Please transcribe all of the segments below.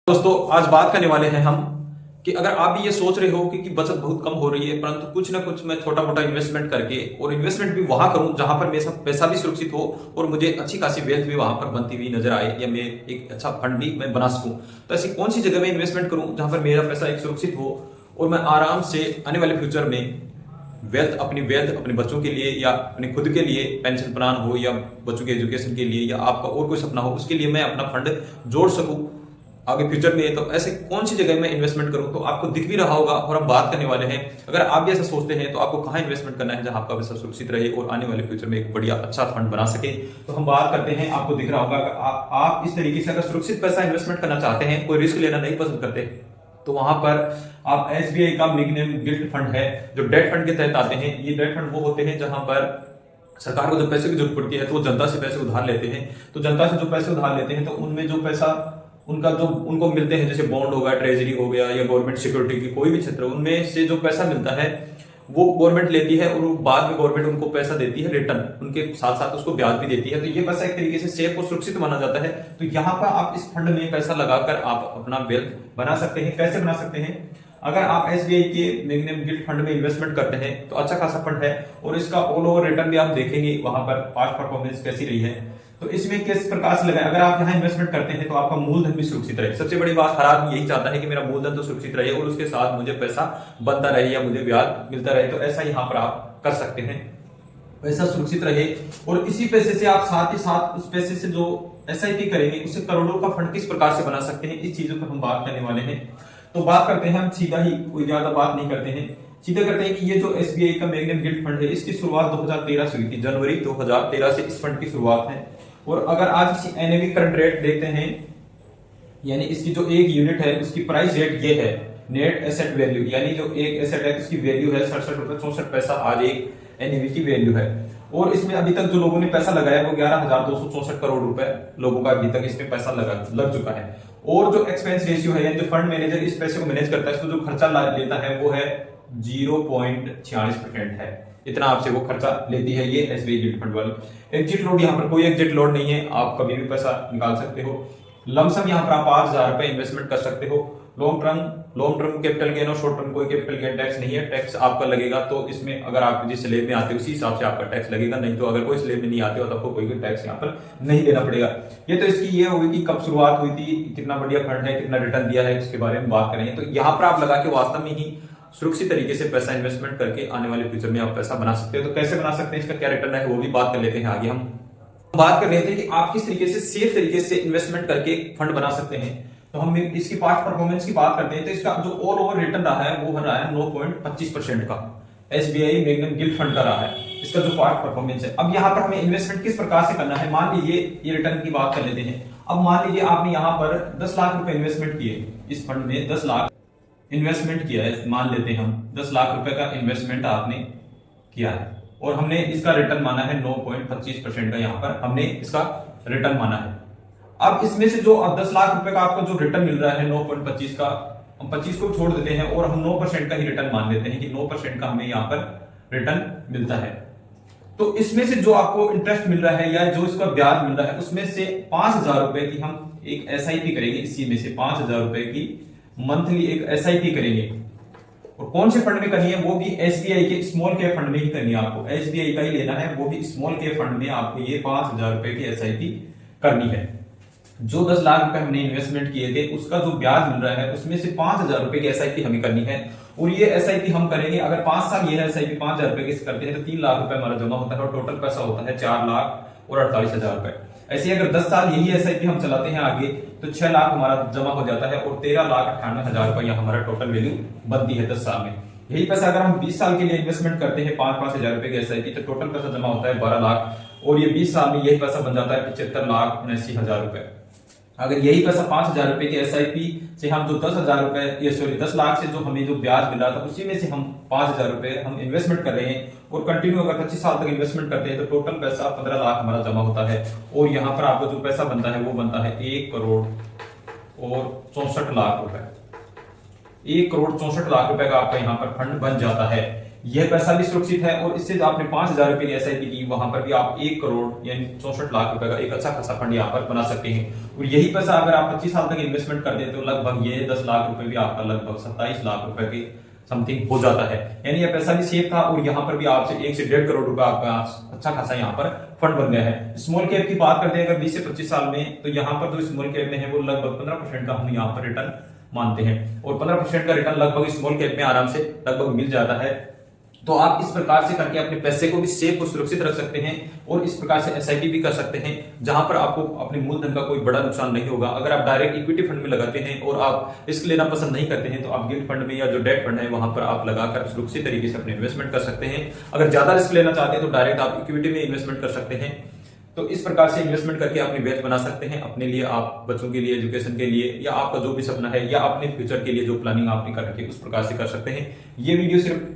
दोस्तों आज बात करने वाले हैं हम कि अगर आप भी ये सोच रहे हो कि बचत बहुत कम हो रही है, परंतु कुछ ना कुछ मैं छोटा मोटा इन्वेस्टमेंट करके और इन्वेस्टमेंट भी वहां करूं जहां पर मेरा पैसा भी सुरक्षित हो और मुझे अच्छी खासी वेल्थ भी वहां पर बनती हुई नजर आए या मैं एक अच्छा फंड भी मैं बना सकूं, तो ऐसी कौन सी जगह में इन्वेस्टमेंट करूं जहां पर मेरा पैसा एक सुरक्षित हो और मैं आराम से आने वाले फ्यूचर में वेल्थ अपने बच्चों के लिए या अपने खुद के लिए पेंशन प्लान हो या बच्चों के एजुकेशन के लिए या आपका और कोई सपना हो, उसके लिए मैं अपना फंड जोड़ सकूं आगे फ्यूचर में। तो ऐसे कौन सी जगह में इन्वेस्टमेंट करूं, तो आपको दिख भी रहा होगा और हम बात करने वाले हैं। अगर आप भी ऐसा सोचते हैं तो आपको कहां इन्वेस्टमेंट करना है जहां आपका पैसा सुरक्षित रहे और आने वाले फ्यूचर में एक बढ़िया अच्छा फंड बना सके। तो हम बात करते हैं, आपको दिख रहा होगा कि आप इस तरीके से अगर सुरक्षित पैसा इन्वेस्टमेंट करना चाहते हैं, कोई रिस्क लेना नहीं पसंद करते, तो वहां पर आप एसबीआई का मिलेनियम गिफ्ट फंड है जो डेट फंड के तहत आते हैं। ये डेट फंड वो होते हैं जहां पर सरकार को जब पैसे की जरूरत पड़ती है तो वो जनता से पैसे उधार लेते हैं। तो जनता से जो पैसे उधार लेते हैं तो उनमें जो पैसा उनका जो उनको मिलते हैं, जैसे बॉन्ड हो गया, ट्रेजरी हो गया या गवर्नमेंट सिक्योरिटी की कोई भी क्षेत्र, उनमें से जो पैसा मिलता है वो गवर्नमेंट लेती है और बाद में गवर्नमेंट उनको पैसा देती है रिटर्न, उनके साथ साथ उसको ब्याज भी देती है। तो ये पैसा एक तरीके से सेफ और सुरक्षित माना जाता है। तो यहाँ पर आप इस फंड में पैसा लगाकर आप अपना वेल्थ बना सकते हैं। कैसे बना सकते हैं? अगर आप एसबीआई के मिलेनियम गिफ्ट फंड में इन्वेस्टमेंट करते हैं तो अच्छा खासा फंड है और इसका ऑल ओवर रिटर्न भी आप देखेंगे वहां पर पास्ट परफॉर्मेंस कैसी रही है। तो इसमें किस प्रकार से लगाए, अगर आप यहाँ इन्वेस्टमेंट करते हैं तो आपका मूलधन भी सुरक्षित रहे। सबसे बड़ी बात, हर आदमी यही चाहता है कि मेरा मूलधन तो सुरक्षित रहे और उसके साथ मुझे पैसा बनता रहे या मुझे ब्याज मिलता रहे। तो ऐसा यहाँ पर आप कर सकते हैं, पैसा सुरक्षित रहे और इसी पैसे से आप साथ ही साथ उस पैसे से जो एसआईपी करेंगे उससे करोड़ों का फंड किस प्रकार से बना सकते हैं, इस चीजों पर हम बात करने वाले हैं। तो बात करते हैं हम सीधा ही, कोई ज्यादा बात नहीं करते हैं, सीधा करते हैं कि ये जो एसबीआई का मिलेनियम गिफ्ट फंड है इसकी शुरुआत 2013 से हुई थी। जनवरी 2013 से इस फंड की शुरुआत है। और अगर आज इसी एनएवी करंट रेट देखते हैं, यानी इसकी जो एक यूनिट है उसकी प्राइस रेट ये है, नेट एसेट वैल्यू, यानी जो एक एसेट है उसकी वैल्यू है 67.64 आज एक एनएवी की वैल्यू है। और इसमें अभी तक जो लोगों ने पैसा लगाया वो 11,264 करोड़ रुपए लोगों का अभी तक इसमें पैसा लग चुका है। और जो एक्सपेंस रेशियो है, यानी जो फंड मैनेजर इस पैसे को मैनेज करता है, इसको जो खर्चा लेता है वो है 0.46% है। इतना आपसे वो खर्चा लेती है ये एसबीआई गिफ्ट फंड वाली। एग्जिट लोड, यहाँ पर कोई एग्जिट लोड नहीं है, आप कभी भी पैसा निकाल सकते हो। लमसम यहाँ पर आप 5,000 रुपए इन्वेस्टमेंट कर सकते हो। लॉन्ग टर्म कैपिटल गेन और शॉर्ट टर्म कोई कैपिटल गेन टैक्स नहीं है, टैक्स आपका लगेगा। तो इसमें अगर आप जिस स्लेब में आते हो उसी हिसाब से आपका टैक्स लगेगा, नहीं तो अगर कोई स्लेब में नहीं आते हो तो आपको कोई टैक्स यहाँ पर नहीं देना पड़ेगा। ये तो इसकी ये होगी कि कब शुरुआत हुई थी, कितना बढ़िया फंड है, कितना रिटर्न दिया है, इसके बारे में बात करेंगे। तो यहाँ पर आप लगा के वास्तव में ही सुरक्षित तरीके से पैसा इन्वेस्टमेंट करके आने वाले फ्यूचर में आप पैसा बना सकते हो। तो कैसे बना सकते हैं, इसका क्या रिटर्न है वो भी बात कर लेते हैं। आगे हम बात कर रहे थे कि आप किस तरीके से सेफ तरीके से इन्वेस्टमेंट करके फंड बना सकते हैं। तो हम इसकी पास्ट परफॉर्मेंस की बात करते हैं। तो इसका जो ऑल ओवर रिटर्न रहा है वो रहा है 9.25% का, एसबीआई मिलेनियम गिफ्ट फंड का रहा है इसका जो पास्ट परफॉर्मेंस है। अब यहाँ पर हमें इन्वेस्टमेंट किस प्रकार से करना है, मान लीजिए ये रिटर्न की बात कर लेते हैं। अब मान लीजिए आपने यहाँ पर 10 लाख रुपए इन्वेस्टमेंट किए, इस फंड में 10 लाख इन्वेस्टमेंट किया है, मान लेते हैं हम 10 लाख रुपए का इन्वेस्टमेंट आपने किया है और हमने इसका रिटर्न माना है 9.25% का, यहाँ पर हमने इसका रिटर्न माना है। अब इसमें से जो अब 10 लाख रुपए का आपको जो रिटर्न मिल रहा है 9.25 का, हम 25 को छोड़ देते हैं और हम 9% का ही रिटर्न मान लेते हैं कि 9% का हमें यहाँ पर रिटर्न मिलता है। तो इसमें से जो आपको इंटरेस्ट मिल रहा है या जो इसका ब्याज मिल रहा है उसमें से 5,000 रुपए की हम एक एसआईपी करेंगे। इसी में से 5,000 रुपए की मंथली एक एसआईपी करेंगे। और कौन से फंड में करनी है, वो भी एसबीआई के स्मॉल कैप फंड में ही करनी है। आपको एसबीआई का ही लेना है, वो भी स्मॉल कैप फंड में आपको ये 5,000 रुपए की एसआईपी करनी है। जो 10 लाख रुपए हमने इन्वेस्टमेंट किए थे उसका जो ब्याज मिल रहा है उसमें से 5,000 रुपए की एसआईपी हमें करनी है। और ये एसआईपी हम करेंगे, अगर 5 साल ये एसआईपी 5,000 रुपए की करते हैं तो 3 लाख रुपए हमारा जमा होता है और टोटल पैसा होता है 4,48,000 रुपए। ऐसे अगर 10 साल यही एसआईपी हम चलाते हैं आगे तो 6 लाख हमारा जमा हो जाता है और 13,98,000 रुपए हमारा टोटल वैल्यू बनती है 10 साल में। यही पैसा अगर हम 20 साल के लिए इन्वेस्टमेंट करते हैं 5-5 हजार रुपए की एसआईपी, तो टोटल पैसा जमा होता है 12 लाख और ये 20 साल में यही पैसा बन जाता है 75,79,000 रुपए। अगर यही पैसा 5,000 रुपए की एसआईपी से हम जो 10,000 रुपए 10 लाख से जो हमें जो ब्याज मिल रहा था उसी में से हम 5,000 रुपए हम इन्वेस्टमेंट कर रहे हैं और कंटिन्यू अगर 25 साल तक इन्वेस्टमेंट करते हैं तो टोटल पैसा 15 लाख हमारा जमा होता है। और यहाँ पर आपको जो पैसा बनता है वो बनता है 1 करोड़ और 64 लाख रुपए। 1 करोड़ 64 लाख रुपए का आपका यहाँ पर फंड बन जाता है। यह पैसा भी सुरक्षित है। और इससे जो आपने 5,000 रुपए की एसआईपी की, वहां पर भी आप 1 करोड़ यानी 64 लाख रुपए का एक अच्छा खासा फंड यहाँ पर बना सकते हैं। और यही पैसा अगर आप 25 साल तक इन्वेस्टमेंट कर देते हो, लगभग ये 10 लाख रुपए भी आपका लगभग 27 लाख रुपए की समथिंग हो जाता है। यानी यह पैसा भी सेफ था और यहाँ पर भी आपसे 1 से 1.5 करोड़ रुपए आपका अच्छा खासा यहाँ पर फंड बन गया है। स्मॉल कैप की बात करते हैं अगर 20 से 25 साल में, तो यहाँ पर जो स्मॉल कैप में है वो लगभग 15% का हम यहाँ पर रिटर्न मानते हैं। और 15% का रिटर्न लगभग स्मॉल कैप में आराम से लगभग मिल जाता है। तो आप इस प्रकार से करके अपने पैसे को भी सेफ और सुरक्षित रख सकते हैं और इस प्रकार से एसआईपी भी कर सकते हैं, जहां पर आपको अपने मूलधन का कोई बड़ा नुकसान नहीं होगा। अगर आप डायरेक्ट इक्विटी फंड में लगाते हैं और आप रिस्क लेना पसंद नहीं करते हैं, तो आप गिल्ड फंड में या जो डेट फंड है वहां पर आप लगाकर सुरक्षित तरीके से अपने इन्वेस्टमेंट कर सकते हैं। अगर ज्यादा रिस्क लेना चाहते हैं तो डायरेक्ट आप इक्विटी में इन्वेस्टमेंट कर सकते हैं। तो इस प्रकार से इन्वेस्टमेंट करके अपनी वेल्थ बना सकते हैं, अपने लिए, आप बच्चों के लिए एजुकेशन के लिए, या आपका जो भी सपना है या अपने फ्यूचर के लिए जो प्लानिंग आपने कर रखी है उस प्रकार से कर सकते हैं। ये वीडियो सिर्फ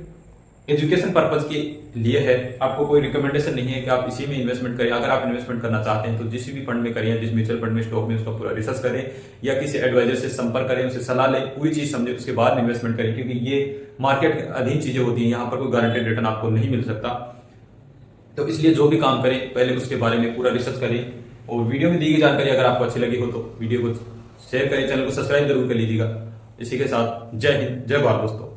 एजुकेशन पर्पज के लिए है, आपको कोई रिकमेंडेशन नहीं है कि आप इसी में इन्वेस्टमेंट करें। अगर आप इन्वेस्टमेंट करना चाहते हैं तो जिस भी फंड में करें, जिस म्यूचुअल फंड में, स्टॉक में, उसका पूरा रिसर्च करें या किसी एडवाइजर से संपर्क करें, उससे सलाह लें, पूरी चीज समझे, उसके बाद इन्वेस्टमेंट करें, क्योंकि ये मार्केट के अधीन चीजें होती हैं, यहाँ पर कोई गारंटेड रिटर्न आपको नहीं मिल सकता। तो इसलिए जो भी काम करें पहले उसके बारे में पूरा रिसर्च करें। और वीडियो में दी गई जानकारी अगर आपको अच्छी लगी हो तो वीडियो को शेयर करें, चैनल को सब्सक्राइब जरूर कर लीजिएगा। इसी के साथ जय हिंद, जय भारत दोस्तों।